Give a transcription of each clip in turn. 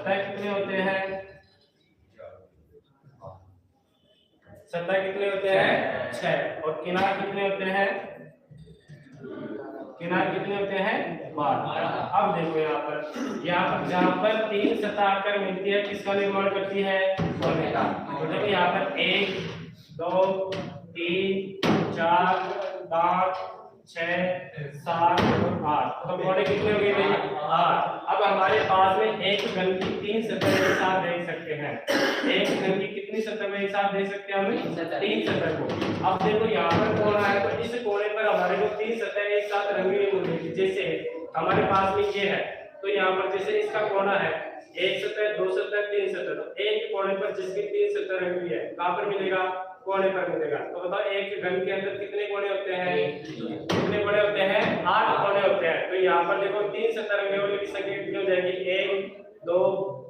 सतह कितने होते हैं? सतह कितने होते हैं? 6। और किनार कितने होते हैं? किनार कितने होते हैं? 12। अब देखो यहाँ पर जहाँ पर 3 सतह आकर मिलती है किसका निर्माण करती है? कोने का। तो देखो यहाँ पर 1 2 3 4 5 6 7 और 8। तो कोने कितने हो गए भाई? 8। अब हमारे पास में एक घन की 3 सतह एक साथ देख सकते हैं। एक घन की कितनी सतह में एक साथ देख सकते हैं हम? 3 सतह को। अब देखो यहाँ पर कोना है तो इस कोने पर हमारे को 3 सतह एक साथ रंगी हुई मिलेगी। जैसे हमारे पास में ये है तो यहाँ पर जैसे इसका कोना है 1 सतह 2 सतह 3 सतह, तो एक कोने पर जिसकी 3 सतह रंगी हुई है कहाँ पर मिलेगा? कोने पर मिलेगा। तो बताओ एक घन के अंदर कितने कोने होते हैं? कितने कोने होते हैं? 8 कोने होते हैं। तो यहाँ पर देखो 3 सतह रंगे वाले की संख्या कितनी हो जाएगी? 1 2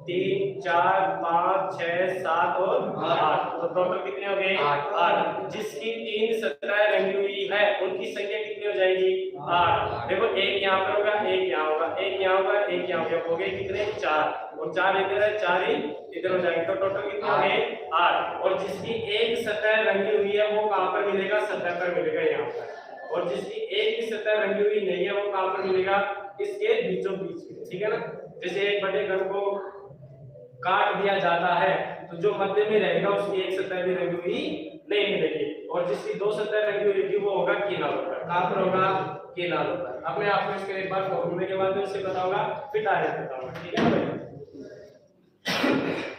3 4 5 6 7 और 8। तो टोटल कितने हो गए? 8। जिसकी 3 सतह रंगी हुई है उनकी संख्या कितनी हो जाएगी? 8। देखो एक यहाँ पर होगा, एक यहाँ होगा, एक यहाँ होगा, एक यहाँ होगा, हो गए कितने? 4। और 4 इधर है, 4 ही इधर हो जाएंगे। तो टोटल कितने हो गए? 8। और जिसकी एक सतह रंगी हुई है वो कहाँ पर मिलेगा? सतह पर मिलेगा यहाँ पर। और जिसकी एक भी सतह रंगी हुई नहीं है वो कहाँ पर मिलेगा? इसके बीचों बीच में। ठीक है ना? जैसे एक बड़े घन को काट दिया जाता है तो जो मध्य में रहेगा उसकी एक सतह भी रंगी हुई नहीं मिलेगी, और जिसकी 2 सतह रंगी हुई रहेगी वो होगा किनारों पर। कहाँ पर होगा? किनारों पर। अब मैं आपको इसके एक बार फॉर्मूले के माध्यम से बताऊंगा, फिर डायरेक्ट बताऊंगा। ठीक है भाई?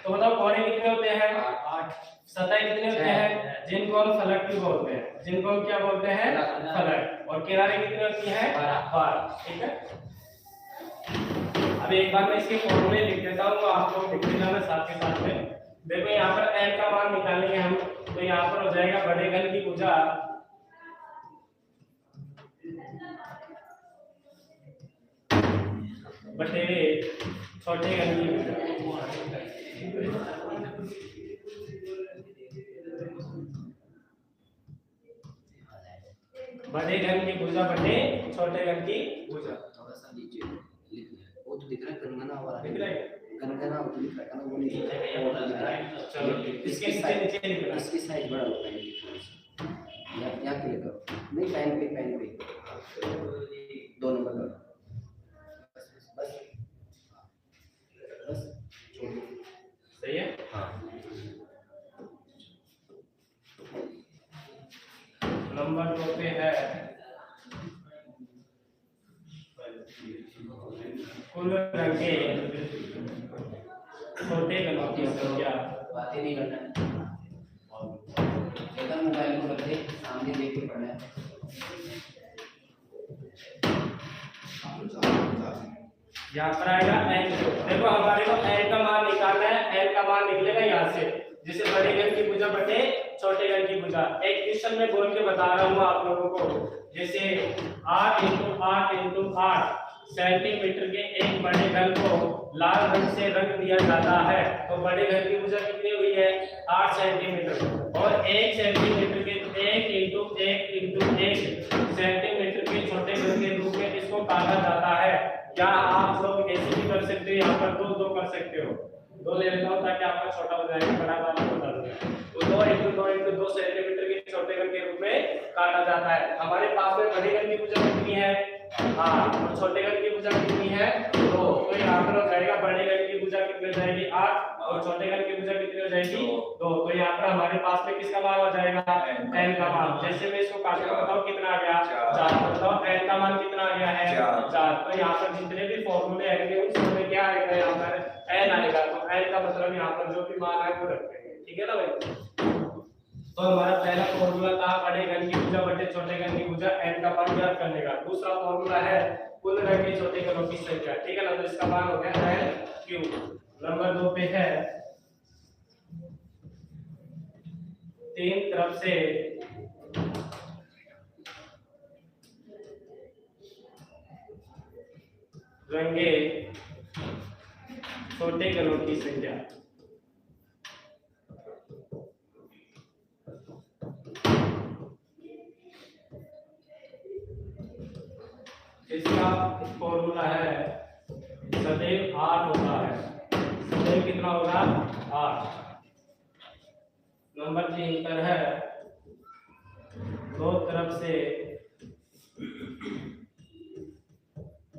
तो बताओ कोने कितने होते हैं? 8। सतह कितने होते हैं? जिनको हम फलक भी बोलते हैं, जिनको हम क्या बोलते हैं? फलक। और किनारे कितनी होती हैं? 12। ठीक है। अब एक बार मैं इसके फॉर्मूले लिख देता हूँ तो आप लोग लिख लेना साथ के साथ में। देखो यहाँ पर n का मान निकालेंगे हम, तो यहाँ पर हो जाएगा बड़े घन की भुजा बटे छोटे घन की भुजा। बड़े घन की भुजा बटे छोटे घन की भुजा। थोड़ा सा नीचे लिख ले, वो तो दिख रहा है गणगना वाला, दिख रहा है? गणगना वो दिख रहा है, वो नहीं दिख रहा है। चलो इसके नीचे लिख लो। इसकी साइज बड़ा होता है यहाँ क्लिक करो, नहीं पेन पे 2 नंबर करो, बस छोड़ दो। सही है? हाँ। नंबर 2 पे है कुल रंगे छोटे घनों की संख्या। बातें नहीं करना है, मोबाइल को रख दे, सामने देख के पढ़ना है। यहाँ पर आएगा n। देखो हमारे को n का मान निकालना है, n का मान निकलेगा यहाँ से, जैसे बड़े घन की भुजा बटे छोटे घन की भुजा। एक क्वेश्चन में बोल के बता रहा हूँ आप लोगों को, जैसे 8 × 8 × 8 सेंटीमीटर के एक बड़े घन को लाल रंग से रंग दिया जाता है, तो बड़े घन की भुजा कितनी हुई है? 8 सेंटीमीटर। और 1 सेंटीमीटर के 1 × 1 × 1 सेंटीमीटर के छोटे घन के रूप में इसको काटा जाता है। या आप लोग ऐसे भी कर सकते हो, यहाँ पर 2 कर सकते हो, 2 ले लेता हूँ ताकि आपका छोटा हो जाएगा, बड़ा वाला बता दूंगा। तो 2 × 2 सेंटीमीटर के छोटे घन के रूप में काटा जाता है। हमारे पास में बड़े घन की भुजा कितनी है? हाँ। और छोटे घन की भुजा कितनी है? 2। तो यहाँ पर हो जाएगा बड़े घन की भुजा कितनी हो जाएगी? 8, और छोटे घन की भुजा कितनी हो जाएगी? 2। तो यहाँ पर हमारे पास में किसका मान हो जाएगा? n का मान। जैसे मैं इसको काटूंगा, बताओ कितना आ गया? 4। बताओ n का मान कितना आ गया है? 4। तो यहाँ पर जितने भी फॉर्मूले आएंगे उन सब में क्या आएगा? यहाँ पर n आएगा। तो n का मतलब यहाँ पर जो भी मान है वो रख देंगे। ठीक है ना भाई? तो हमारा पहला फॉर्मूला था बड़े घन की भुजा बटे छोटे घन की भुजा, n का मान ज्ञात करने का। दूसरा फॉर्मूला है कुल रंगे छोटे घनों की संख्या। ठीक है ना? तो इसका मान हो गया n3। नंबर 2 पे है 3 तरफ से रंगे छोटे घनों की संख्या। इसका फॉर्मूला है सदैव 8 होता है, तो कितना होगा 8। नंबर 3 पर है दो तरफ से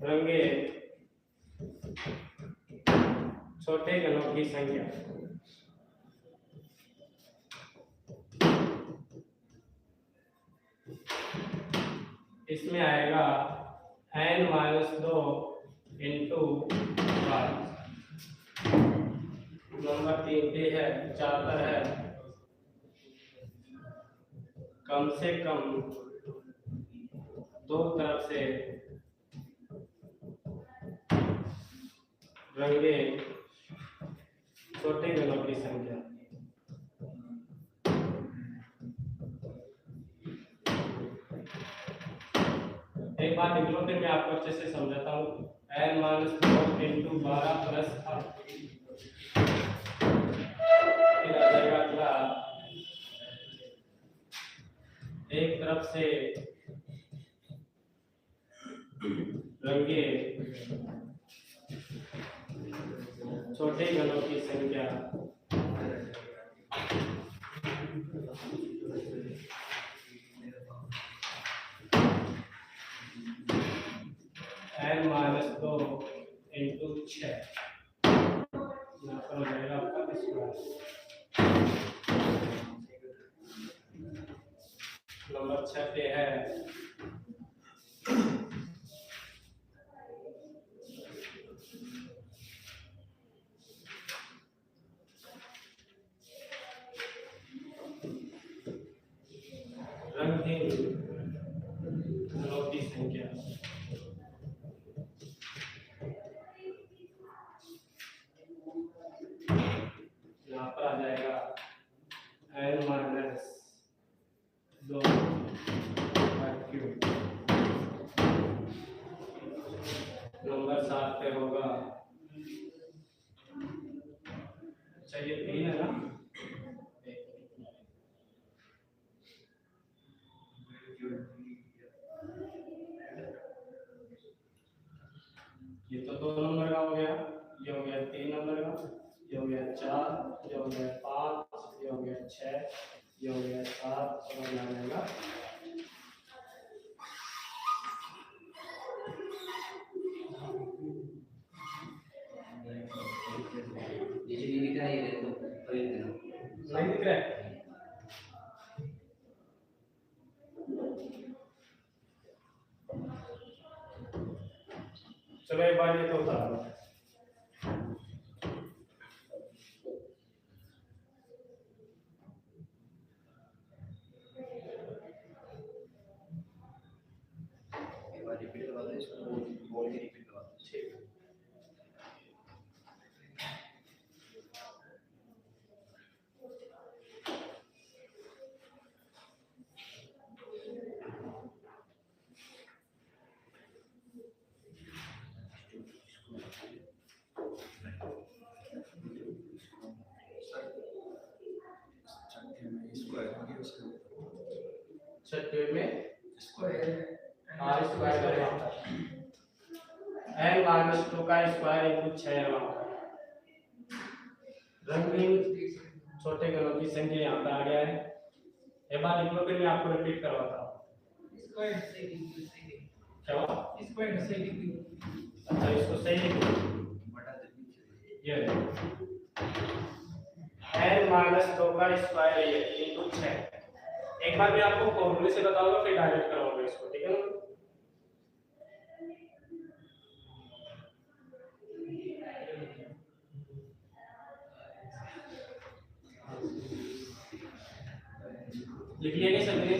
रंगे छोटे घनों की संख्या। इसमें आएगा n-2 इंटू 5। नंबर 3 पे है 4 पर है कम से कम दो तरफ से रंगे छोटे घनों की संख्या। एक बात लिख लो, फिर मैं आपको अच्छे से समझाता हूँ। n-2 इंटू 12 प्लस 8 फिर आ जाएगा अगला एक तरफ से रंगे छोटे घनों की संख्या n-2 इंटू 6 यहाँ पर हो जाएगा आपका स्क्वायर। नंबर 6 पे है रंगहीन घनों की संख्या। यहाँ पर आ जाएगा n-2 क्यूब। नंबर 7 पे होगा, अच्छा ये 3 है ना, ये तो 2 नंबर का हो गया, ये हो गया 3 नंबर का, ये हो गया 4, ये हो गया 5, ये हो गया 6, ये हो गया 7 और यहाँ आएगा नीचे नहीं दिख रहा है, ये देखो नहीं दिख रहा है। चलो एक बार ये तो उतारो। एक बार रिपीट करवा दो इसको, बोल के रिपीट करवा दो। ठीक है। छठे में स्क्वायर करेगा n-2 का स्क्वायर इंटू 6 रंगहीन छोटे घनों की संख्या यहाँ पे आ गया है। एक बार लिख लो, फिर मैं आपको रिपीट करवाता हूँ। क्या हुआ? अच्छा इसको सही लिख लो, ये n-2 का स्क्वायर ये इंटू 6। एक बार मैं आपको फॉर्मूले से बताऊंगा, फिर डायरेक्ट कराऊंगा इसको, ठीक है ना? लिख लिया क्या सबने?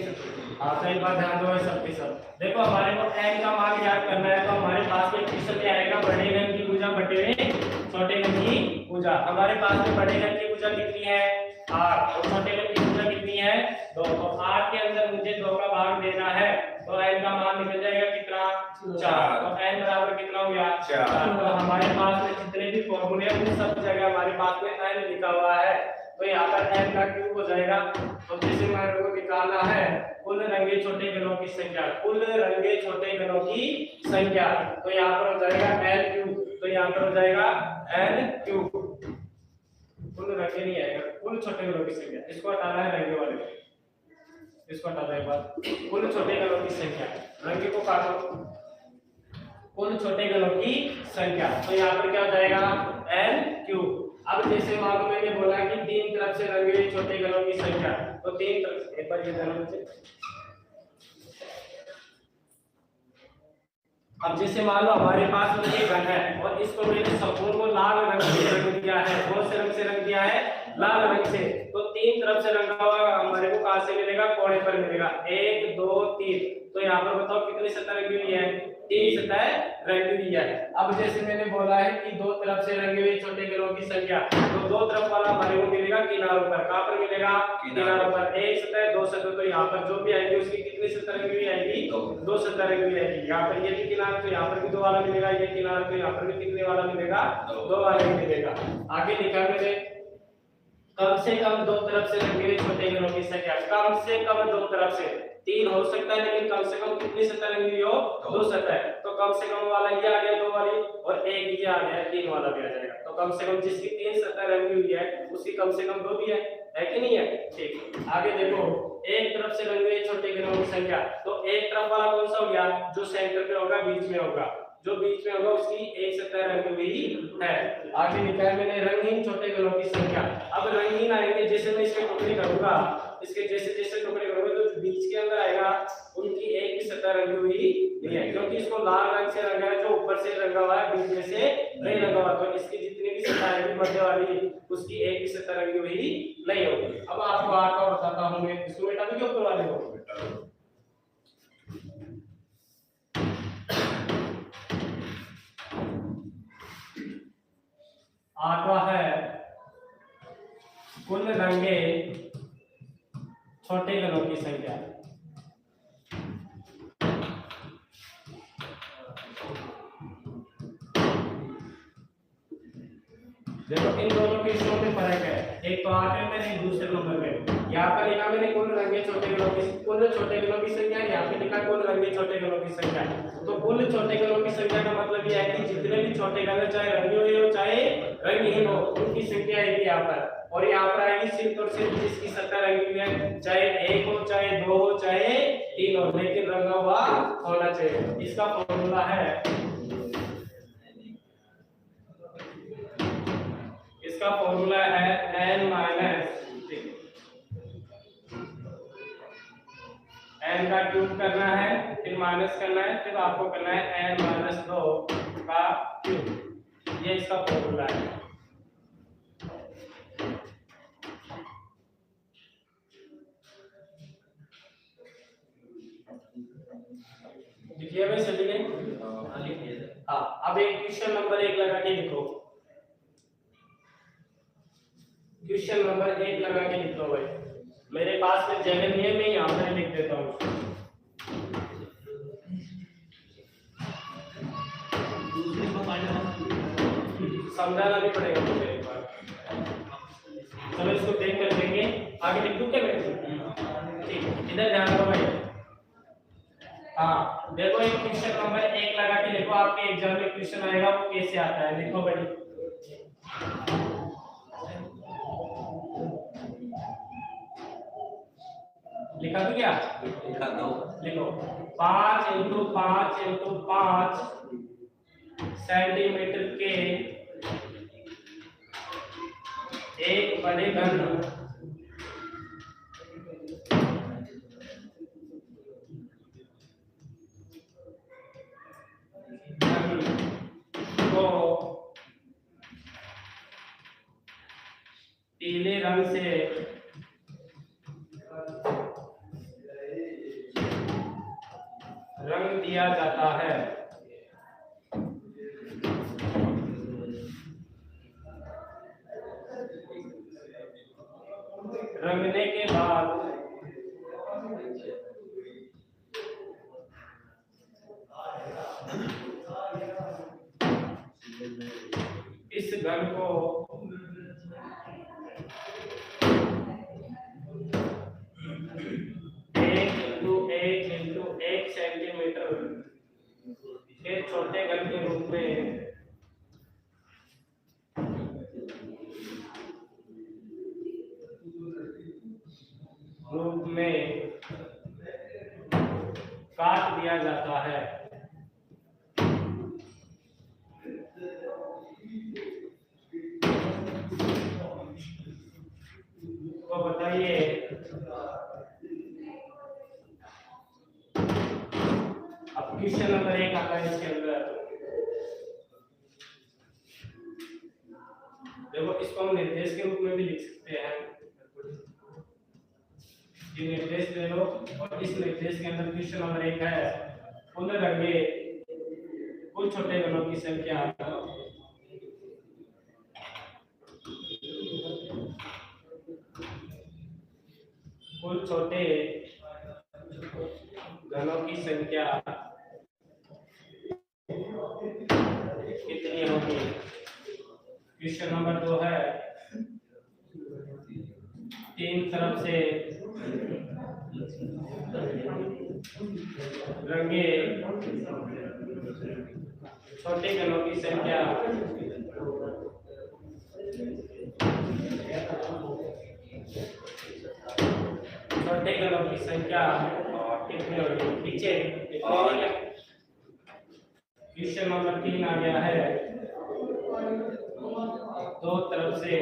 हाँ तो एक बार ध्यान दो सबके सब। देखो हमारे को n का मान याद करना है, तो हमारे पास में क्वेश्चन में आएगा बड़े घन की भुजा बटे में छोटे घन की भुजा। हमारे पास में बड़े घन की भुजा कितनी है 8 और छोटे घन की भुजा कितनी है 2। तो 8 के अंदर मुझे 2 का भाग देना है, तो n का मान निकल जाएगा कितना 4। तो n बराबर कितना हो गया 4। तो हमारे पास में जितने भी फॉर्मूले हैं उन सब जगह हमारे पास में n लिखा हुआ है, तो यहाँ पर n का क्यूब हो जाएगा। तो जैसे हमारे को निकालना है कुल रंगे छोटे घनों की संख्या, कुल रंगे छोटे घनों की संख्या, तो यहाँ पर हो जाएगा n क्यूब, तो यहाँ पर हो जाएगा n क्यूब। कुल रंगे नहीं आएगा, कुल छोटे गलों की संख्या, इसको हटाना है रंगे वाले को, इसको हटाना है बात, कुल छोटे गलों की संख्या, रंगे को काटो, कुल छोटे गलों की संख्या, तो यहाँ पर क्या हो जाएगा n क्यूब। अब जैसे मान लो मैंने बोला कि तीन तरफ से रंगे हुए छोटे गलों की संख्या, तो तीन तरफ से एक बार ये ध्यान से, अब जैसे मान लो हमारे पास में ये घन है और इसको मैंने संपूर्ण को लाल रंग से रंग दिया है, कौन से रंग से रंग दिया है, लाल रंग से, तो तीन तरफ से रंगा हुआ हमारे को कहां से मिलेगा, कोने पर मिलेगा, 1 2 3, तो यहाँ पर बताओ कितनी सतह रंगी हुई है, 3 सतह रंगी हुई है। अब जैसे मैंने बोला है कि दो तरफ से रंगे हुए छोटे गलों की संख्या, तो दो तरफ वाला हमारे को मिलेगा किनारों पर, कहां पर मिलेगा, किनारों पर, एक सतह दो सतह, तो यहाँ पर जो भी आएगी उसकी कितनी सतह रंगी हुई आएगी, दो सतह रंगी हुई आएगी। यहाँ पर ये भी किनारा, तो यहाँ पर भी दो वाला मिलेगा, ये किनारा, तो यहाँ पर भी कितने वाला मिलेगा, दो वाला ही मिलेगा। आगे लिखा मैंने कम से कम दो तरफ से रंगे हुए छोटे गलों की संख्या, कम से कम दो तरफ से, तीन हो सकता है लेकिन कम से कम कितनी सतह रंगी हुई हो, दो सतह, तो कम से कम वाला ये आ गया दो वाली, और एक ये आ गया तीन वाला भी आ जाएगा, तो कम से कम जिसकी तीन सतह रंगी हुई है उसकी कम से कम दो भी है कि नहीं है। ठीक, आगे देखो, एक तरफ से रंगे हुए छोटे गलों की संख्या, तो एक तरफ वाला कौन सा हो गया, जो सेंटर पे होगा, बीच में होगा, जो बीच में होगा उसकी एक सतह रंगी हुई है। आगे लिखा है मैंने रंगीन छोटे गलों की संख्या, अब रंगीन आएंगे, जैसे मैं इसके टुकड़े करूंगा, इसके जैसे जैसे टुकड़े करूंगा तो बीच के अंदर आएगा उनकी एक भी सतह रंगी हुई नहीं है, क्योंकि इसको लाल रंग से रंगा है, जो ऊपर से रंगा हुआ है, बीच में से नहीं रंगा हुआ, तो इसकी जितनी भी सतह आएगी मध्य वाली उसकी एक भी सतह रंगी हुई नहीं होगी। अब आपको आगे बताता हूं मैं, इसको बेटा भी ऊपर वाले को, आठवां है कुल रंगे छोटे गलों की संख्या। देखो इन दोनों के इसमें में फर्क है, एक तो 8 में नहीं दूसरे नंबर में, यहाँ पर लिखा मैंने कुल रंगे छोटे गलों की, कुल छोटे गलों की संख्या, यहाँ पे लिखा कुल रंगे छोटे गलों की संख्या। तो कुल छोटे गलों की संख्या का मतलब यह है कि जितने भी छोटे गल चाहे रंगे हुए हो चाहे रंगहीन हो, उनकी संख्या आएगी यहाँ पर, और यहाँ पर आएगी सिर्फ और सिर्फ जिसकी सतह रंगी हुई है, चाहे एक हो चाहे दो हो चाहे तीन हो, लेकिन रंगा हुआ होना चाहिए। इसका फॉर्मूला है, इसका फॉर्मूला है n माइनस n का क्यूब करना है, फिर माइनस करना है, फिर आपको करना है n माइनस 2 का क्यूब, ये इसका फॉर्मूला है। लिखिए भाई सभी ने, हाँ अब एक क्वेश्चन नंबर 1 लगा के लिखो, क्वेश्चन नंबर 1 लगा के लिख लो भाई, मेरे पास में जगह नहीं है, मैं यहाँ पर लिख देता हूँ, समझाना भी पड़ेगा मुझे एक बार, चलो इसको देख कर देंगे, आगे लिख दूं क्या मैं, ठीक, इधर ध्यान दो भाई। हाँ देखो एक क्वेश्चन नंबर 1 लगा के लिखो, आपके एग्जाम में क्वेश्चन आएगा वो कैसे आता है, लिखो भाई, लिखा तो क्या, लिखा दो, लिखो 5 × 5 × 5 सेंटीमीटर के एक बड़े घन को पीले रंग से रंग दिया जाता है, रंगने के बाद इस घन को एक सेंटीमीटर के छोटे घन के रूप में काट दिया जाता है। तो बताइए अब क्वेश्चन नंबर 1 आता है इसके अंदर। देखो इसको हम निर्देश के रूप में भी लिख सकते हैं। ये निर्देश ले लो और इस निर्देश के अंदर क्वेश्चन नंबर 1 है कुल रंगे कुल छोटे घनों की संख्या कुल छोटे घनों की संख्या कितनी होगी। क्वेश्चन नंबर 2 है तीन तरफ से रंगे छोटे घनों की संख्या छोटे घनों की संख्या कितनी होगी। नीचे क्वेश्चन नंबर 3 आ गया है दो तरफ से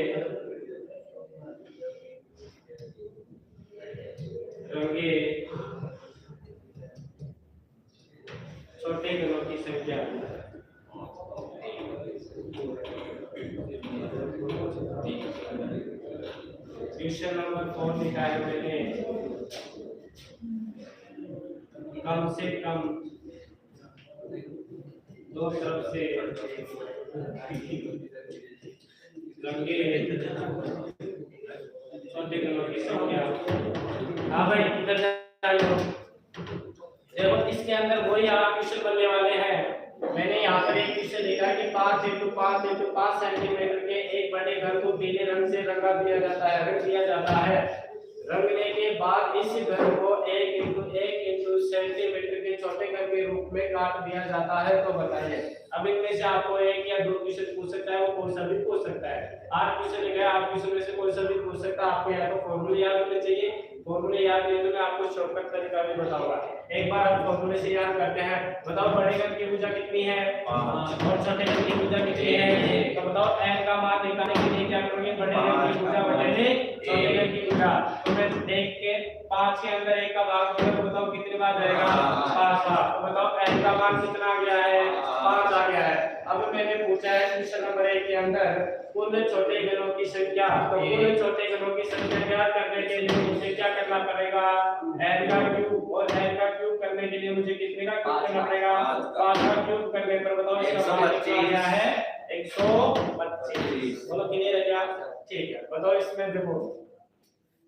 रंगे छोटे घनों की संख्या क्वेश्चन नंबर 4 लिखा है मैंने कम से कम दो तरफ से रंगे छोटे घनों की संख्या। हाँ भाई इधर जाओ। देखो इसके अंदर वही आप क्वेश्चन बनने वाले हैं। मैंने यहाँ पर एक क्वेश्चन लिखा है कि 5 × 5 × 5 सेंटीमीटर के एक बड़े घर को पीले रंग से रंगा दिया जाता है रंग दिया जाता है। रंगने के बाद इस घर को 1 × 1 सेंटीमीटर के छोटे घर के रूप में काट दिया जाता है। तो बताइए अब इनमें से आपको एक या दो क्वेश्चन पूछ सकता है, वो कौन सा भी पूछ सकता है। 8 क्वेश्चन लिखा है, 8 क्वेश्चन में से कोई सा भी पूछ सकता है। आपको या तो फॉर्मूले याद होने चाहिए, फॉर्मूले याद नहीं तो मैं आपको शॉर्टकट तरीका भी बताऊंगा। एक बार आप फॉर्मूले से याद करते हैं। बताओ बड़े घर की भुजा कितनी है और छोटे घर की भुजा कितनी है। तो बताओ n का मान निकालने के लिए क्या करोगे, बड़े घर की भुजा बटे छोटे घर की भुजा। तो मैं देख के 5 के अंदर 1 का भाग दिया तो बताओ कितने बार जाएगा 5 बार। तो बताओ n का मान कितना आ गया है 5 आ गया है। अब मैंने पूछा है क्वेश्चन नंबर 1 के अंदर कुल छोटे घनों की संख्या। तो कुल छोटे घनों की संख्या ज्ञात करने के लिए मुझे क्या करना पड़ेगा, n का क्यूब, और n का क्यूब करने के लिए मुझे कितने का क्यूब करना पड़ेगा 5 का क्यूब करने पर बताओ इसका मान कितना आया है 125। बोलो क्लियर है क्या। ठीक है बताओ इसमें देखो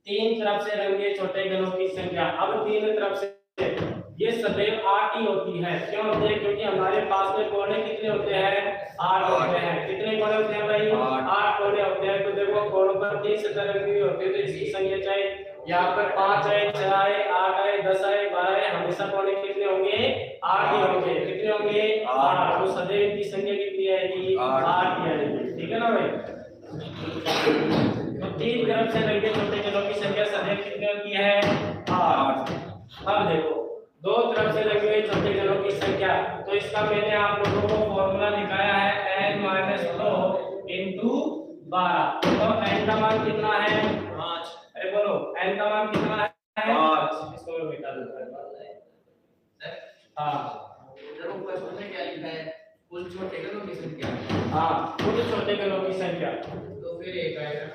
तीन तरफ से रंगे छोटे घनों की संख्या। अब तीन तरफ से ये सदैव 8 ही होती है। क्यों होती है, क्योंकि हमारे पास में कोने कितने होते हैं 8 होते हैं। कितने कोने होते हैं भाई 8 कोने होते हैं। तो देखो कोनों पर 3 सतह रंगी हुई होती है तो इसकी संख्या चाहे यहाँ पर 5 है 6 है 8 है 10 है 12 है, हमेशा कोने कितने होंगे 8 ही होंगे। कितने होंगे 8। तो सदैव की संख्या कितनी आएगी 8 ही आएगी। ठीक है ना भाई। तो तीन तरफ से रंगे छोटे घनों की संख्या सदैव कितनी होती है 8। अब देखो दो तरफ से लगे हुए छोटे घनों की संख्या। तो इसका मैंने आप लोगों को फॉर्मूला दिखाया है n - 2 × 12। तो n का मान कितना है 5। अरे बोलो n का मान कितना है 5। इसको मैं बता दूंगा। हां जरूर क्वेश्चन में क्या लिखा है कुल छोटे घनों की संख्या। हां कुल छोटे घनों की संख्या। तो फिर एक आएगा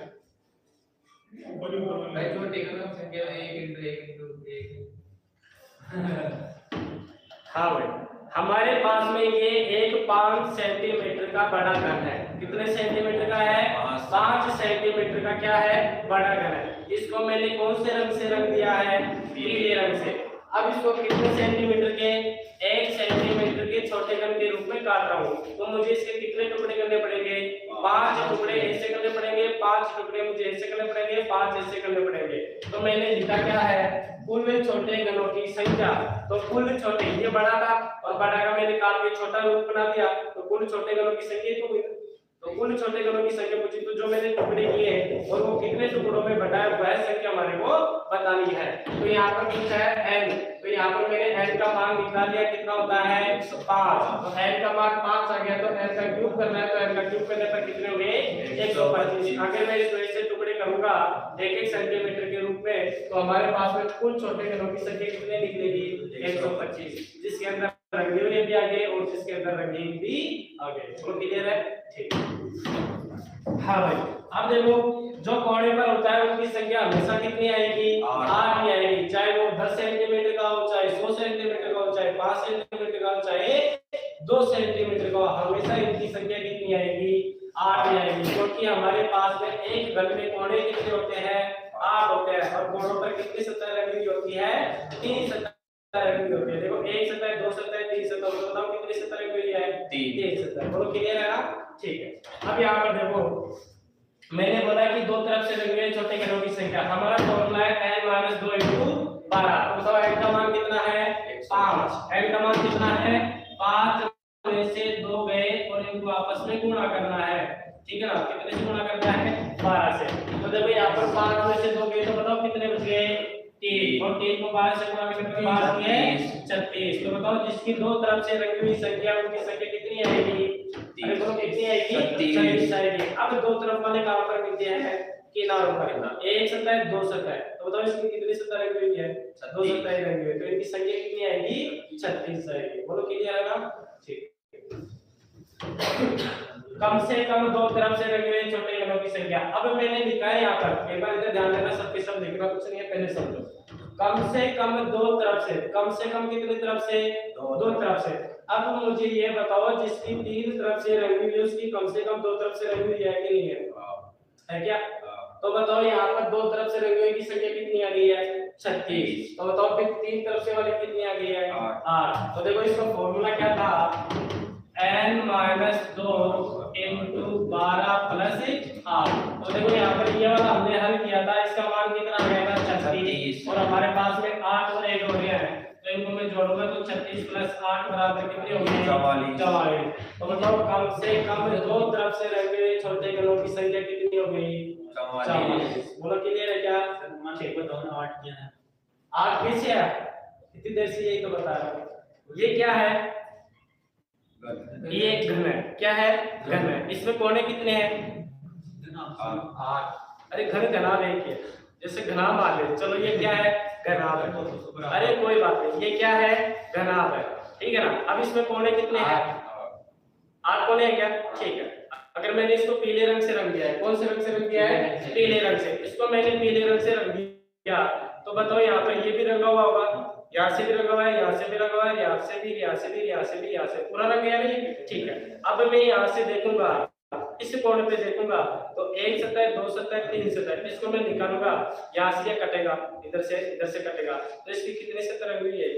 भाई छोटे घनों की संख्या 1 × 1 × 1। हाँ भाई हमारे पास में ये एक 5 सेंटीमीटर का बड़ा घन है। कितने सेंटीमीटर का है 5 सेंटीमीटर का क्या है बड़ा घन है। इसको मैंने कौन से रंग से रंग दिया है पीले रंग से। अब इसको कितने सेंटीमीटर के 1 सेंटीमीटर के छोटे घन के रूप में काट रहा हूँ। तो मुझे इसके कितने टुकड़े करने पड़ेंगे 5 टुकड़े ऐसे करने पड़ेंगे, 5 टुकड़े मुझे ऐसे करने पड़ेंगे, 5 ऐसे करने पड़ेंगे। तो मैंने लिखा क्या है कुल छोटे घनों की संख्या। तो कुल छोटे ये बड़ा था और बड़ा का मैंने काट के छोटा रूप बना दिया। तो कुल छोटे घनों की संख्या तो हुई। तो कुल छोटे घनों की संख्या पूछी तो जो मैंने टुकड़े किए और वो कितने टुकड़ों में बटा है वह संख्या हमारे को बतानी है। तो यहाँ पर कुछ है n, तो यहाँ पर मैंने n का मान निकाल लिया, कितना होता है 5। तो n का मान 5 आ गया, तो n का क्यूब करना है, तो n का क्यूब करने पर कितने हुए 125। अगर मैं इसको ऐसे टुकड़े करूंगा 1-1 सेंटीमीटर के रूप में, तो हमारे पास में कुल छोटे घनों की संख्या कितनी निकलेगी 125, जिसके अंदर रंगीन भी आ गए और जिसके अंदर रंगीन भी आ गए। तो क्लियर है? ठीक। हाँ भाई, अब देखो जो कोने पर होता है उनकी संख्या हमेशा कितनी आएगी 8 ही आएगी, चाहे वो 10 सेंटीमीटर का हो, चाहे 100 सेंटीमीटर का हो, चाहे 5 सेंटीमीटर का हो, चाहे 2 सेंटीमीटर का हो, हमेशा इनकी संख्या कितनी आएगी 8 ही आएगी, क्योंकि हमारे पास में एक घन में कोने कितने होते हैं 8 होते हैं, और कोनों पर कितनी सतह रंगी होती है 3 सतह रंगी होती है। देखो 1 सतह, 2 सतह, 3 सतह, बताओ कितनी सतह रंगी हुई है 3 सतह। बोलो क्लियर है ना? ठीक है। अब यहाँ पर देखो मैंने बोला कि दो तरफ से रंगे हुए छोटे घनों की संख्या, हमारा फॉर्मूला है n - 2 * 12। तो बताओ n का मान कितना है 5। n का मान कितना है 5 में से 2 गए और इनको आपस में गुणा करना है, ठीक है ना? कितने से गुणा करना है 12 से। तो देखो यहाँ पर 5 में से 2 गए, तो बताओ कितने बच गए 3, और 3 को 12 से गुणा करने पर 5 है 36। तो बताओ जिसकी दो तरफ से रंगी हुई संख्या उनकी संख्या कितनी आएगी, अरे बोलो कितनी आएगी 36 आएगी। अब दो तरफ वाले कहां पर मिलते हैं किनारों पर, एक सतह 2 सतह, तो बताओ इसकी कितनी सतह रंगी हुई है 2 सतह रंगी हुई है, तो इनकी संख्या कितनी आएगी 36 आएगी। बोलो क्लियर है ना? ठीक। कम से कम दो तरफ से रंगे हुए छोटे घनों की संख्या, अब मैंने लिखा है यहाँ पर, एक बार इधर ध्यान देना, सबके सब लिखना कुछ नहीं है, पहले समझो। कम से कम दो तरफ से, कम से कम कितनी तरफ से 2 तरफ से। अब मुझे ये बताओ जिसकी 3 तरफ से रंगी हुई है उसकी कम से कम 2 तरफ से रंगी हुई है कि नहीं है क्या? तो बताओ यहाँ पर 2 तरफ से रंगी हुई की संख्या कितनी आ गई है 36। तो बताओ फिर 3 तरफ से वाली कितनी आ गई है 8। तो देखो इसका फॉर्मूला क्या था n - 2 * 12 + 8। तो देखो यहाँ पर ये वाला हमने हल किया था, इसका मान कितना आ गया था 36, और हमारे पास में 8 और 1 हो गया है, तो इनको मैं जोड़ूंगा तो 36 + 8 बराबर कितने हो गए 44। तो बताओ कम से कम दो तरफ से रंगे हुए छोटे घनों की संख्या कितनी हो गई 44। बोलो क्लियर है क्या? ठीक है। 8 कैसे है? इतनी देर से यही तो बता रहा हूँ। ये क्या है? ये घन है। क्या है? घन है। इसमें कोने कितने हैं 8। अरे घन घनाभ एक है, जैसे घनाभ आ गए, चलो ये क्या है घनाभ है, अरे कोई बात नहीं, ये क्या है घनाभ है, ठीक है ना? अब इसमें कोने कितने हैं 8 कोने हैं क्या? ठीक है। अगर मैंने इसको पीले रंग से रंग दिया है, कौन से रंग से रंग दिया है पीले रंग से, इसको मैंने पीले रंग से रंग दिया, तो बताओ यहाँ पर ये भी रंगा हुआ होगा, यहाँ से भी रंगा हुआ है, यहाँ से भी रंगा हुआ है, यहाँ से भी, यहाँ से भी, यहाँ से भी, यहाँ से पूरा रंग गया नहीं? ठीक है। अब मैं यहाँ से देखूंगा, इस कोण पे देखूंगा तो 1 सतह, 2 सतह, 3 सतह, इसको मैं निकालूंगा, यहाँ से कटेगा, इधर से कटेगा, तो इसकी कितनी सतह रंगी हुई है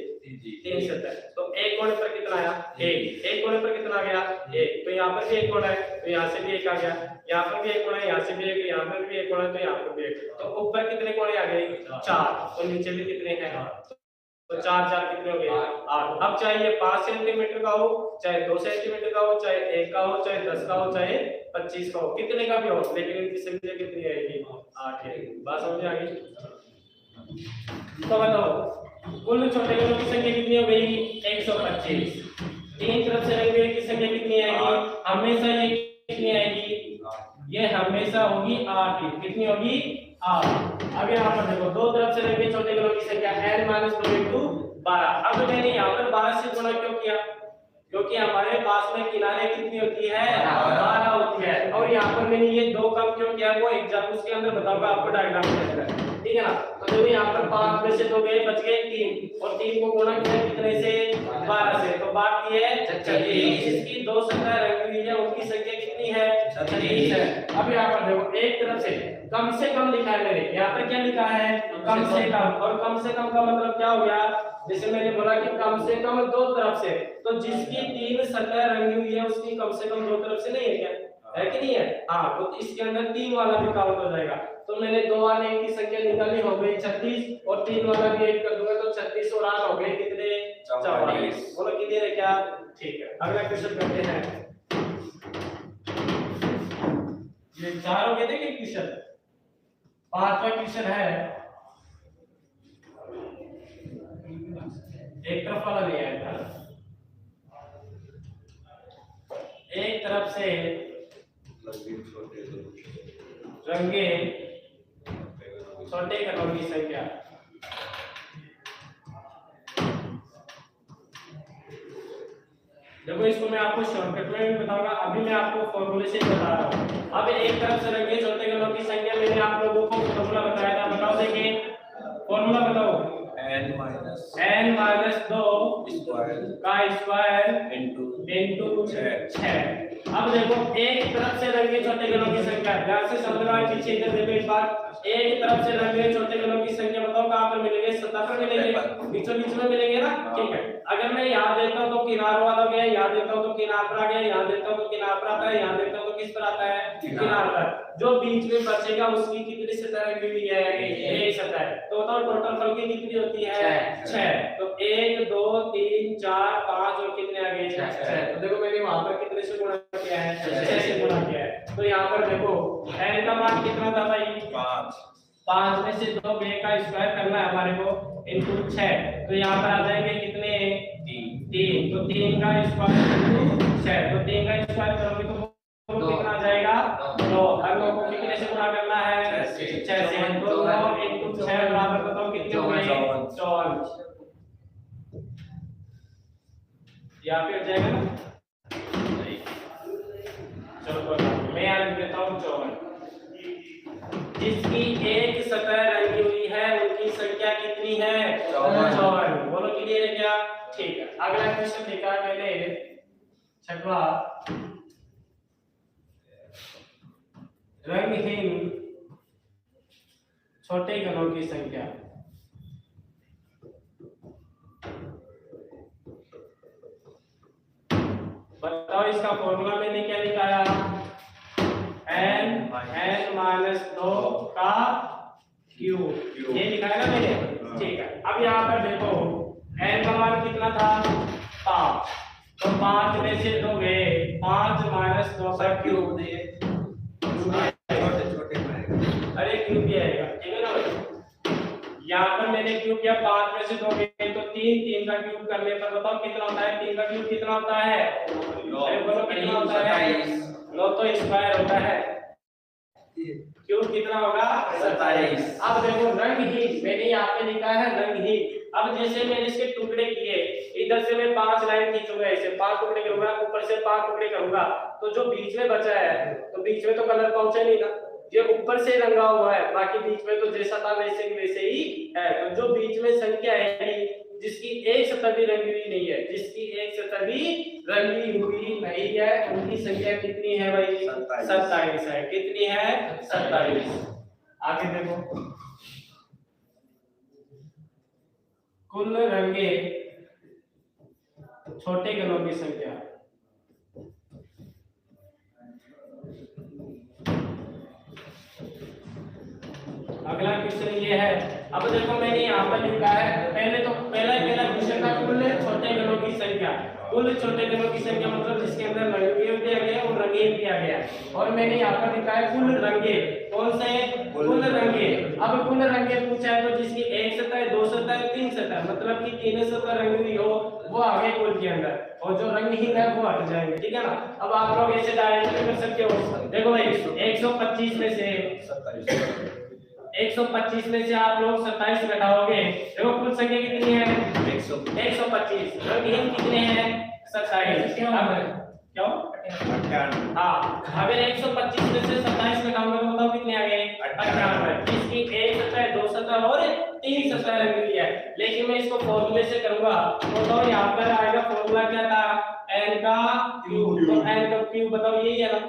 3 सतह। तो एक कोण पर कितना आया 1, एक कोण पर कितना आ गया 1, तो यहाँ पर भी एक कोण है, तो यहाँ से भी 1 आ गया, यहाँ पर भी एक कोण है, यहाँ से भी 1, यहाँ पर भी एक कोण है, तो यहाँ पर भी 1, तो ऊपर कितने कोण आ गए 4, तो नीचे भी कितने हैं, तो 4 4 कितने हो गए 8। अब चाहे ये 5 सेंटीमीटर का हो, चाहे 2 सेंटीमीटर का हो, चाहे 1 का हो, चाहे 10 का हो, चाहे 25 का हो, कितने का भी हो, लेकिन इनकी संख्या कितनी आएगी 8 है। बात समझ आ गई? तो बताओ कुल छोटे घनों की संख्या कितनी हो गई 125। 3 तरफ से रंगे हुए की संख्या कितनी आएगी हमेशा, ये कितनी आएगी, ये हमेशा होगी 8 ही। कितनी होगी 8। अब यहाँ पर देखो दो तरफ से रंगे छोटे घनों की संख्या n - 2 * 12। अब मैंने यहाँ पर 12 से गुणा क्यों किया, क्योंकि हमारे पास में किनारे कितनी होती है 12 होती है, और यहाँ पर मैंने ये 2 कम क्यों किया वो एग्जाम उसके अंदर बताऊंगा आपको डायग्राम के अंदर, ठीक है ना? तो देखो यहाँ पर 5 में से 2 गए, बच गए 3, और 3 को गुणा किया कितने से 12 से, तो बात की है 36। इसकी 2 संख्या रंगी हुई है उनकी संख्या कितनी है 36 है। अब यहाँ पर देखो एक तरफ से कम लिखा है मैंने, यहाँ पर क्या लिखा है कम से कम, और कम से कम का मतलब क्या हो गया, जैसे मैंने बोला कि कम से कम 2 तरफ से, तो जिसकी 3 सतह रंगी हुई है उसकी कम से कम 2 तरफ से नहीं है क्या, है कि नहीं है? हाँ, तो इसके अंदर 3 वाला भी काउंट हो जाएगा, तो मैंने 2 वाले की संख्या निकाली हो गई 36, और 3 वाला भी ऐड कर दूंगा तो 36 और 8 हो गए कितने 44। बोलो क्लियर है क्या? ठीक है। अगला क्वेश्चन करते हैं, ये 4 हो गए थे कि क्वेश्चन, 5वां क्वेश्चन है एक तरफ वाला नहीं आया था, एक तरफ से रंगे छोटे कणों की संख्या। देखो इसको मैं आपको शॉर्टकट में भी बताऊंगा, अभी मैं आपको फॉर्मूले से बता रहा हूँ। अब एक तरफ से रंगे छोटे कणों की संख्या मैंने आप लोगों को फॉर्मूला बताया था, बताओ देंगे फॉर्मूला बताओ। n माइनस 2 का स्क्वायर इनटू 6। अब देखो एक तरफ से रंगे छोटे कणों की संख्या, ध्यान से समझना है, पीछे इधर देखो एक बार, एक तरफ से रंगे छोटे कणों की संख्या बताओ कहां पर मिलेंगे, सतह पर मिलेंगे, बीचों बीच में मिलेंगे ना, ठीक है। अगर मैं यहाँ देता हूँ तो किनारों वाला गया, यहाँ देता हूँ तो किनार पर आ गया, यहाँ देता हूँ तो किनार पर आता है, यहाँ देता हूँ तो किस पर आता है, किनार पर। जो बीच में बचेगा उसकी कितनी सतह रंगी हुई है, एक सतह। तो बताओ टोटल फल की कितनी होती है, 6। तो 1 2 3 4 5 और कितने आ गए, 6। तो देखो मैंने वहां पर कितने से गुणा किया है, 6 से गुणा किया है। तो यहाँ पर देखो n का मान कितना था भाई, 5 में से 2 का स्क्वायर करना है हमारे को इनटू 6। तो यहाँ पर आ जाएंगे कितने, 3। तो 3 का स्क्वायर इनटू 6, तो 3 का स्क्वायर करोगे तो कितना आ जाएगा, 9। हर लो को कितने से गुणा करना है, 6 से। तो 9 इनटू 6 बराबर बताओ कितने हो गए, 54। यहाँ पे हो जाएगा ना, चलो मैं यहाँ लिख देता हूँ 54। जिसकी एक सतह रंगी हुई है उनकी संख्या कितनी है, 54। बोलो क्लियर है क्या, ठीक है। अगला क्वेश्चन देखा है मैंने 6वां, रंगहीन छोटे कणों की संख्या। बताओ इसका फॉर्मूला मैंने क्या निकाला, n माइनस 2 का क्यूब, ये लिखा है ना मैंने, ठीक है। अब यहाँ पर देखो n का मान कितना था, 5। तो 5 में से 2 गए, 5 माइनस 2 का क्यूब, अरे क्यूब ही आएगा, ठीक है ना भाई। यहाँ पर मैंने क्यूब किया, 5 में से 2 गए तो 3, 3 का क्यूब करने पर बताओ कितना होता है, 3 का क्यूब कितना होता है, अरे बोलो कितना होता है, 9 तो स्क्वायर होता है, क्यूब कितना होगा, 27। अब देखो रंगहीन, मैंने यहाँ पे लिखा है रंगहीन। अब जैसे मैंने इसके टुकड़े किए, इधर से मैं 5 लाइन खींचूंगा, ऐसे 5 टुकड़े करूंगा, ऊपर से 5 टुकड़े करूंगा, तो जो बीच में बचा है, तो बीच में तो कलर पहुंचे नहीं ना, ये ऊपर से रंगा हुआ है, बाकी बीच में तो जैसा था वैसे की वैसे ही है। तो जो बीच में संख्या है जिसकी एक सतह भी रंगी हुई नहीं है, जिसकी एक सतह भी रंगी हुई नहीं है, उनकी संख्या कितनी है भाई, 27 है। कितनी है, 27। आगे देखो, कुल रंगे छोटे कणों की संख्या। अगला क्वेश्चन ये है, अब देखो मैंने यहाँ पर लिखा है, पहला क्वेश्चन था कुल छोटे कणों की संख्या। कुल छोटे कणों की संख्या मतलब जिसके अंदर रंगीन दिया गया और रंगीन दिया गया, और मैंने यहाँ पर लिखा है कुल रंगे। कौन से, कुल रंगे। अब कुल रंगे पूछा है तो जिसकी एक सतह, 2 सतह, 3 सतह, मतलब कि 3 सतह रंगी हुई हो वो आगे कुल के अंदर, और जो रंगहीन है वो हट जाएंगे, ठीक है ना। अब आप लोग ऐसे डायरेक्ट कर सकते हो, देखो भाई 125 में से 125 में से आप लोग 27 घटाओगे, देखो कुल संख्या कितनी है, 125। रंगहीन कितने हैं, 27। क्यों, हाँ, अगर 125 में से 27 घटाओगे तो बताओ कितने आ गए, 98। इसकी एक सतह, 2 सतह और 3 सतह रंगी है। लेकिन मैं इसको फॉर्मूले से करूंगा तो यहाँ पर आएगा, फॉर्मूला क्या था, n का क्यूब। तो n का क्यूब बताओ यही है ना,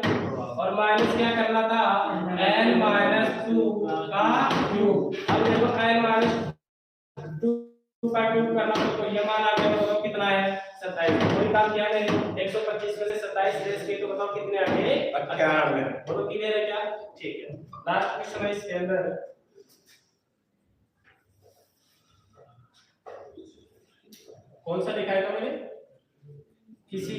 और माइनस क्या करना था, n माइनस 2 का क्यूब। अब देखो n माइनस 2 का क्यूब करना तो ये मान आ गया, तो कितना है, 27। कोई काम किया नहीं, 125 में से 27 लेस किए तो बताओ कितने आ गए, 91। बोलो क्लियर है क्या, ठीक है। लास्ट क्वेश्चन है इसके अंदर, कौन सा दिखाया था मैंने, किसी,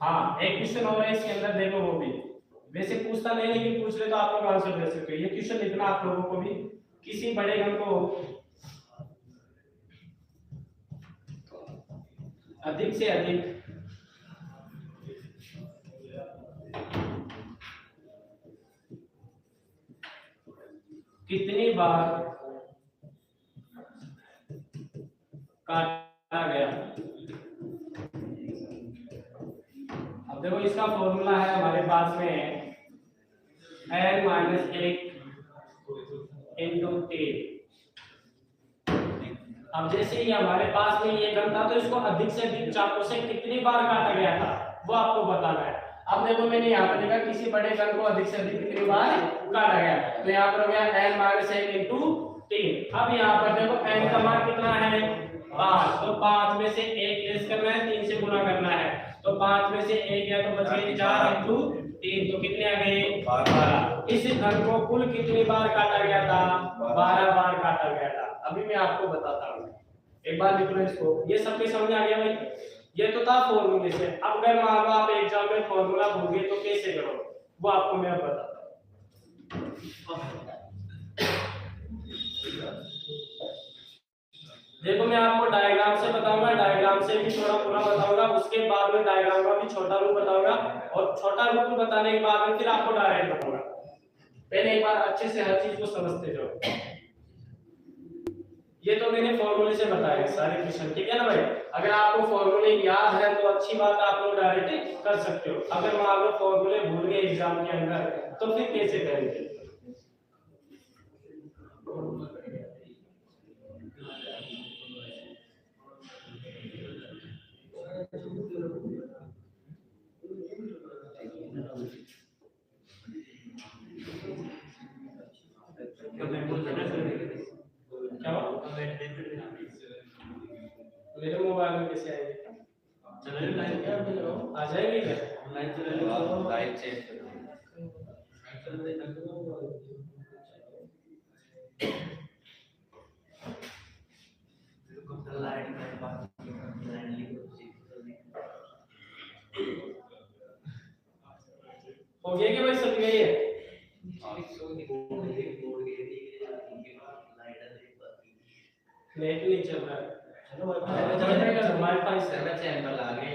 हाँ एक क्वेश्चन और है इसके अंदर, देखो वो भी वैसे पूछता नहीं, लेकिन पूछ ले तो आप लोग आंसर दे सकते हो। ये क्वेश्चन लिखना आप लोगों को भी, किसी बड़े घन को अधिक से अधिक कितनी बार काटा गया। अब देखो इसका फॉर्मूला है हमारे पास में n माइनस 1 इंटू 3। अब जैसे ही हमारे पास में ये घन था तो इसको अधिक से अधिक चाकू से कितनी बार काटा गया था वो आपको बताना है। अब देखो मैंने यहाँ पर लिखा किसी बड़े घन को अधिक से अधिक कितनी बार काटा गया, तो यहाँ पर हो गया n माइनस 1 इंटू 3। अब यहाँ पर देखो n का मान कितना है 5, तो 5 में से 1 लेस करना है, 3 से गुणा करना है, तो 5 में से 1 गया तो बच गए 4 इंटू 3, तो कितने आ गए 12। इस घन को कुल कितनी बार काटा गया था 12 बार काटा गया था। अभी मैं आपको बताता हूँ, एक बार लिख लो इसको। ये सबके समझ आ गया भाई, ये तो था फॉर्मूले से। अब अगर मान लो आप एग्जाम में फॉर्मूला भूल गए तो कैसे करोगे वो आपको मैं बताता हूँ। देखो मैं आपको डायग्राम से बताऊंगा, डायग्राम से भी थोड़ा पूरा बताऊंगा, उसके बाद में डायग्राम का भी छोटा रूप बताऊंगा, और छोटा रूप बताने के बाद में फिर आपको डायरेक्ट बताऊंगा। पहले एक बार अच्छे से हर चीज को समझते जाओ। ये तो मैंने फॉर्मूले से बताया सारे क्वेश्चन, ठीक है ना भाई। अगर आपको फॉर्मूले याद है तो अच्छी बात, आप लोग डायरेक्ट कर सकते हो। अगर मान लो फॉर्मूले भूल गए एग्जाम के अंदर तो फिर कैसे करेंगे। क्या मेरे मोबाइल में कैसे आएगी, आ जाएगी क्या लाइव चेक हो गया कि भाई सब गई है। नेट नहीं चल रहा है, वाईफाई से चैनल आ गए।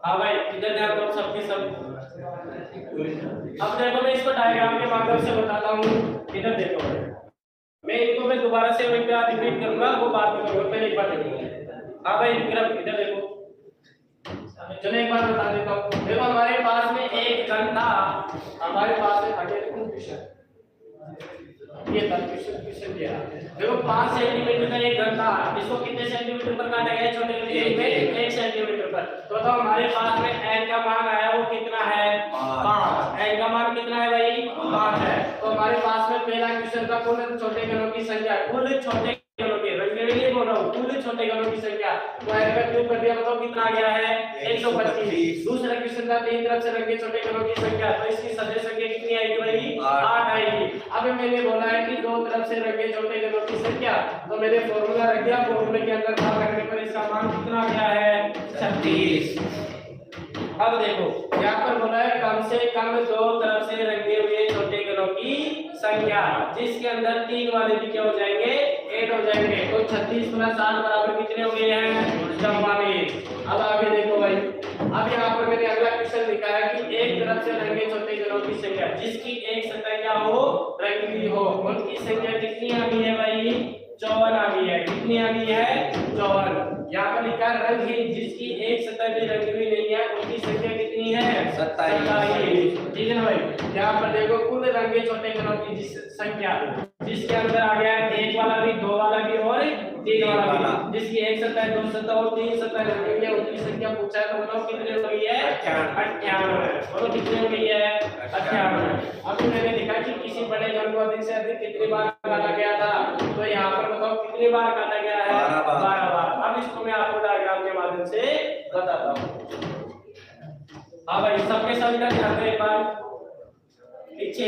हाँ भाई इधर ध्यान दो सबकी सब। अब देखो मैं इसको डायग्राम के माध्यम से बताता हूँ, इधर देखो। मैं दोबारा से एक बार रिपीट करूंगा, वो बात में करूंगा, पहले एक बार देखो। हाँ भाई विक्रम इधर देखो, चलो एक बार बता देता हूँ। देखो हमारे पास में एक घन था, हमारे पास में आगे क्वेश्चन ये था, क्वेश्चन क्या देखो 5 सेंटीमीटर का एक घन था, इसको कितने सेंटीमीटर पर काटा गया छोटे में 1 सेंटीमीटर पर। तो हमारे पास में n का मान आया वो कितना है 5। n का मान कितना है भाई 5 है। तो हमारे पास में पहला क्वेश्चन था कुल छोटे घनों की संख्या, कुल छोटे घनों की रंग बोल रहा हूँ, कुल छोटे घनों की संख्या तो n का क्यूब कर दिया, बताओ कितना आ गया है 125। दूसरा क्वेश्चन था तीन तरफ से रंगे छोटे घनों की संख्या, तो इसकी सदैव संख्या कितनी आएगी भाई 8 आएगी। अब मैंने बोला है कि दो तरफ से रंगे छोटे घनों की संख्या, तो मैंने फॉर्मूला रख दिया, फॉर्मूले के अंदर भाग करने पर इसका मान कितना आ गया है 36। अब देखो यहाँ पर बोला है कम से कम दो तरफ से रंगे हुए छोटे घनों की संख्या, जिसके अंदर 3 वाले भी क्या हो जाएंगे ऐड हो जाएंगे। तो 36 + 8 बराबर कितने हो गए हैं 44। अब आगे देखो भाई, अब यहाँ पर मैंने अगला क्वेश्चन लिखा है कि एक तरफ से रंगे छोटे घनों की संख्या जिसकी एक सतह क्या हो रंगी हो, उनकी संख्या कितनी आ गई है भाई 54 आ गई है। कितनी आ गई है 54। यहाँ पर लिखा है रंगहीन जिसकी एक सतह भी रंगी हुई नहीं है, उनकी संख्या कितनी है 27। ठीक है ना भाई। यहाँ पर देखो कुल रंगे छोटे घनों की संख्या जिसके अंदर आ गया है 1 वाला भी 2 वाला भी और 3 वाला भी, जिसकी एक सतह 2 सतह और 3 सतह रंगी हुई है, उनकी संख्या पूछा है तो बताओ कितनी हो गई है 98। बोलो कितनी हो गई है 98। अभी मैंने लिखा कि किसी बड़े घन को अधिक से अधिक कितनी बार काटा गया था, तो यहाँ पर बताओ कितनी बार काटा गया है 12 बार। अब इसको मैं आपको डायग्राम के माध्यम से बताता हूँ। हाँ भाई सबके सब इधर ध्यान दो एक बार, पीछे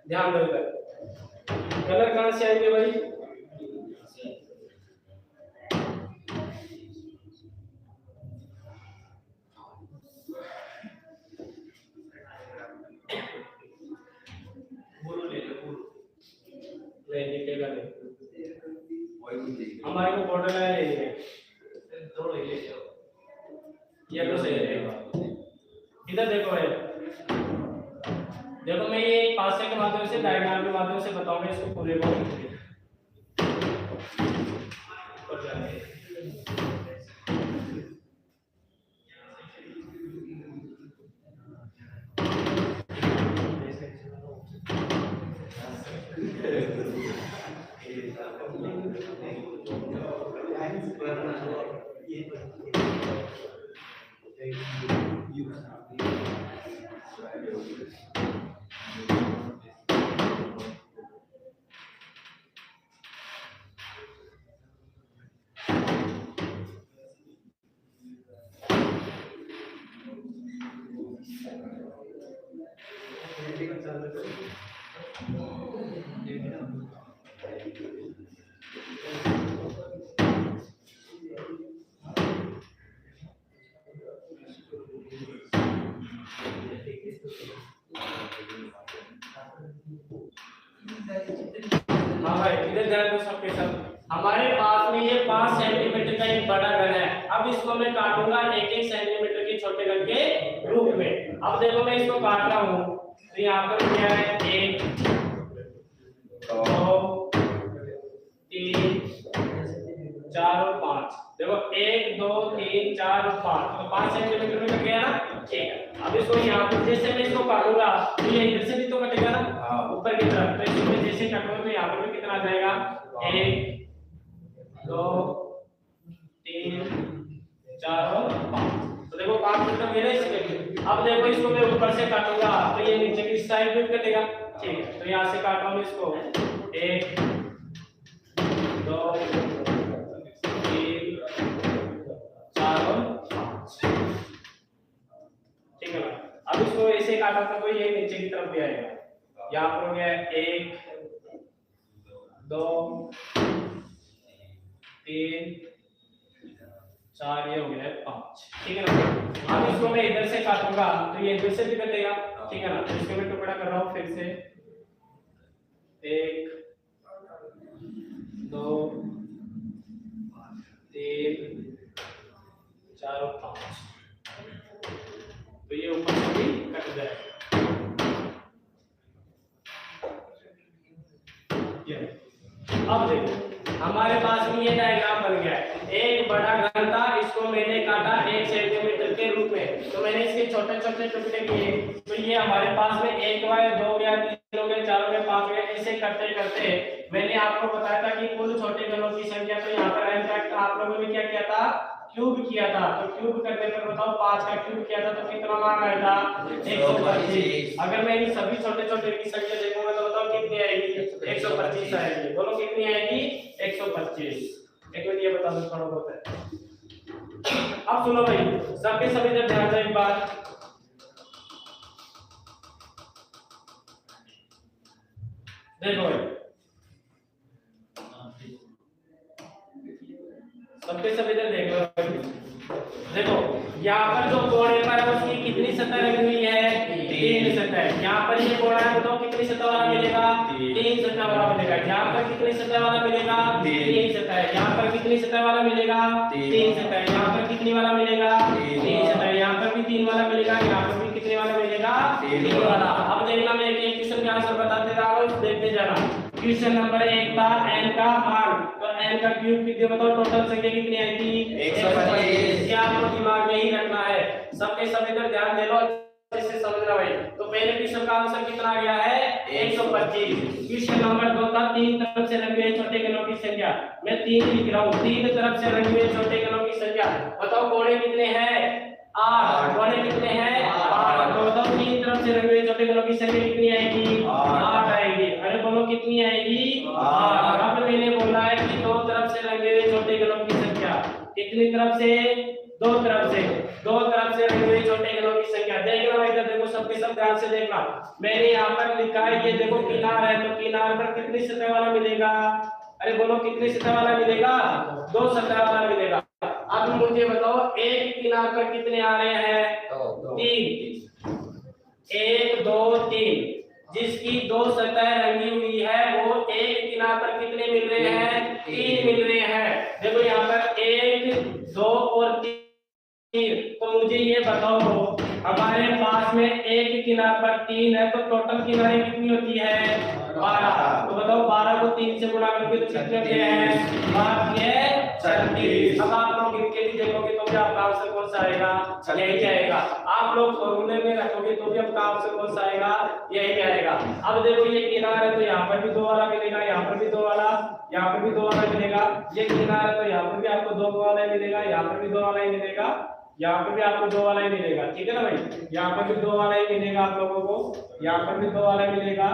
ध्यान दो इधर। कलर कहाँ से आएंगे भाई? नहीं दिखेगा नहीं, हमारे को बॉर्डर लाइन नहीं है, ये तो सही रहेगा। इधर देखो भाई, देखो मैं ये पासे के माध्यम से, डायग्राम के माध्यम से बताऊंगा इसको पूरे को। हाँ भाई इधर ध्यान दो सबके सब। हमारे पास में ये 5 सेंटीमीटर का एक बड़ा घन है। अब इसको मैं काटूंगा 1-1 सेंटीमीटर के छोटे घन के रूप में। अब देखो मैं इसको काट रहा हूँ, तो यहाँ पर क्या है 1 2 3 4 और 5। देखो 1 2 3 4 और 5, तो 5 सेंटीमीटर में कट गया ना। ठीक है, अब इसको यहाँ पर जैसे मैं इसको काटूंगा तो ये इधर से भी तो कटेगा ना ऊपर की तरफ। तो इसको मैं जैसे काटूंगा तो यहाँ पर भी कितना आ जाएगा 1 2 3 4 और 5। तो देखो 5 मतलब मेरा इसके। अब देखो इसको मैं ऊपर से काटूंगा तो ये नीचे की साइड भी कटेगा। ठीक है, तो यहाँ से काट रहा हूँ इसको 1 2 3 4 और 5। ठीक है ना। अब इसको ऐसे काटा था तो ये नीचे की तरफ भी आएगा। यहाँ पर हो गया 1 2 3 4, ये हो गया 5। ठीक है ना। अब इसको मैं इधर से काटूंगा तो ये इधर से भी कटेगा। ठीक है ना। तो इसको मैं टुकड़ा कर रहा हूँ फिर से 1 2 3 4 और 5। तो ये ऊपर से भी कट जाएगा। अब देखो हमारे पास में ये डायग्राम बन गया है। एक बड़ा घन था, इसको मैंने काटा 1 सेंटीमीटर के रूप में, तो मैंने इसके छोटे छोटे टुकड़े किए। तो ये हमारे पास में 1 हुआ, 2 हो गया, 3 हो गया, 4 हो गया, 5 हो गया। ऐसे करते करते मैंने आपको बताया था कि कुल छोटे घनों की संख्या। तो यहाँ पर इनफैक्ट आप लोगों ने क्या किया था, क्यूब किया था। तो क्यूब करने पर बताओ 5 का क्यूब किया था तो कितना मान आया था 125। अगर मैं इन सभी छोटे छोटे की संख्या देखूंगा तो बताओ कितनी आएगी 125 आएगी। बोलो कितनी आएगी 125। एक मिनट ये बता दो थोड़ा बहुत है। अब सुनो भाई सबके सभी जब ध्यान दो एक बार। देखो भाई सबके सब इधर देख लो। देखो यहाँ पर जो कोण पर है उसकी कितनी सतह लगी हुई है 3 सतह। यहाँ पर ये कोण है बताओ कितनी सतह वाला मिलेगा 3 सतह वाला मिलेगा। यहाँ पर कितनी सतह वाला मिलेगा 3 सतह। यहाँ पर कितनी सतह वाला मिलेगा 3 सतह। यहाँ पर कितनी वाला मिलेगा 3 सतह। यहाँ पर भी 3 वाला मिलेगा। यहाँ पर भी कितने वाला मिलेगा 3 वाला। अब देखना मैं एक क्वेश्चन का आंसर बताते जा रहा हूँ, देखते जाना। क्वेश्चन नंबर 1 था n का मान, तो n का क्यूब कितने बताओ टोटल संख्या कितनी आई थी 125। क्या आपको दिमाग में ही रखना है। सबके सब इधर ध्यान दे लो इसे समझना भाई। तो पहले क्वेश्चन का आंसर कितना आ गया है 125। क्वेश्चन नंबर 2 था 3 तरफ से रंगे हुए छोटे घनों की संख्या। मैं 3 लिख रहा हूँ, 3 तरफ से रंगे हुए छोटे घनों की संख्या। बताओ कोणे कितने हैं 8। कोणे कितने हैं 8। तो बताओ 3 तरफ से रंगे हुए छोटे घनों की संख्या कितनी आएगी 8 आएगी। अरे बोलो कितनी आएगी 8। अब मैंने बोला है कि 2 तरफ से रंगे हुए छोटे घनों की संख्या कितनी तरफ से 2 तरफ से रंगे हुए छोटे घनों की संख्या। देखना भाई, इधर देखो, सबके सब ध्यान से देखना। मैंने यहाँ पर लिखा है, ये देखो किनार है, तो किनार पर कितनी सतह वाला मिलेगा? अरे बोलो, कितनी सतह वाला मिलेगा? 2 सतह वाला मिलेगा। अब मुझे बताओ, एक किनार पर कितने आ रहे हैं? 3। 1 2 3। जिसकी 2 सतह रंगी हुई है वो एक किनार पर कितने मिल रहे हैं? 3 मिल रहे हैं। देखो यहाँ पर 1 2 और 3। तो मुझे ये बताओ, हमारे पास में एक किनार पर 3 है, तो टोटल किनारे कितनी होती है? 12। तो बताओ 12 को 3 से गुणा करके तो कितने होते हैं? 36। अब आप लोग इनके लिए देखोगे तो भी आपका आंसर कौन सा आएगा? यही आएगा। आप लोग फॉर्मूले में रखोगे तो भी आपका आंसर कौन सा आएगा? यही आएगा। अब देखो ये किनार है, तो यहाँ पर भी 2 वाला मिलेगा, यहाँ पर भी 2 वाला, यहाँ पर भी 2 वाला मिलेगा। ये किनार है, तो यहाँ पर भी आपको 2 वाला ही मिलेगा, यहाँ पर भी 2 वाला ही मिलेगा, यहाँ पर भी आपको 2 वाला ही मिलेगा। ठीक है ना भाई? यहाँ पर भी 2 वाला ही मिलेगा आप लोगों को, यहाँ पर भी 2 वाला मिलेगा,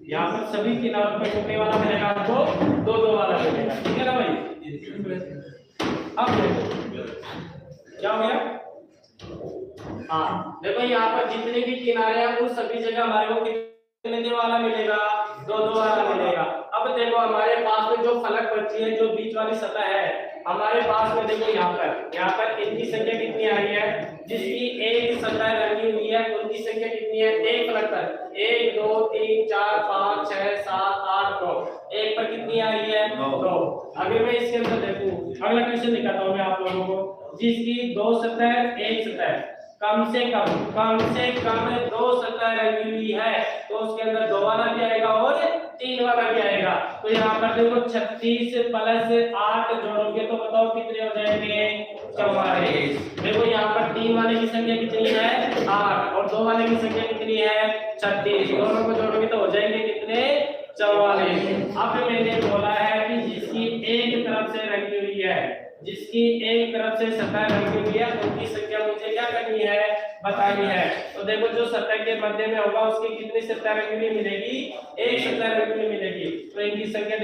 यहाँ पर सभी किनारों पर कितने वाला मिलेगा आपको? 2 वाला मिलेगा। ठीक है ना भाई? अब देखो क्या हो गया। हाँ देखो, यहाँ पर जितने भी किनारे हैं वो सभी जगह हमारे को कितने वाला मिलेगा? 2 वाला मिलेगा। अब देखो हमारे पास में जो फलक बची है, जो बीच वाली सतह है हमारे पास में, देखो यहाँ पर इनकी संख्या कितनी आ रही है? जिसकी एक सतह रंगी हुई है उनकी संख्या कितनी है? एक फलक पर 1 2 3 4 5 6 7 8 9। एक पर कितनी आ रही है? 2। अगर मैं इसके अंदर देखूं, अगला क्वेश्चन दिखाता हूं मैं आप लोगों को। जिसकी 2 सतह, एक सतह, कम से कम 2 सतह रंगी हुई है, तो उसके अंदर 2 वाला भी आएगा और 3 वाला भी आएगा। तो यहाँ पर देखो 36 + 8 जोड़ोगे तो बताओ कितने हो जाएंगे? 44। देखो यहाँ पर 3 वाले की संख्या कितनी है? 8, और 2 वाले की संख्या कितनी है? 36। दोनों को जोड़ोगे तो हो जाएंगे कितने? 44। अब मैंने बोला है कि जिसकी एक तरफ से रंगी हुई है, जिसकी एक तरफ से सतह रंगी हुई है, उनकी संख्या मुझे क्या करनी है? बतानी है। तो देखो जो सतह के मध्य में होगा उसकी कितनी सतह रंगी हुई मिलेगी? एक सतह रंगी हुई मिलेगी। तो इनकी संख्या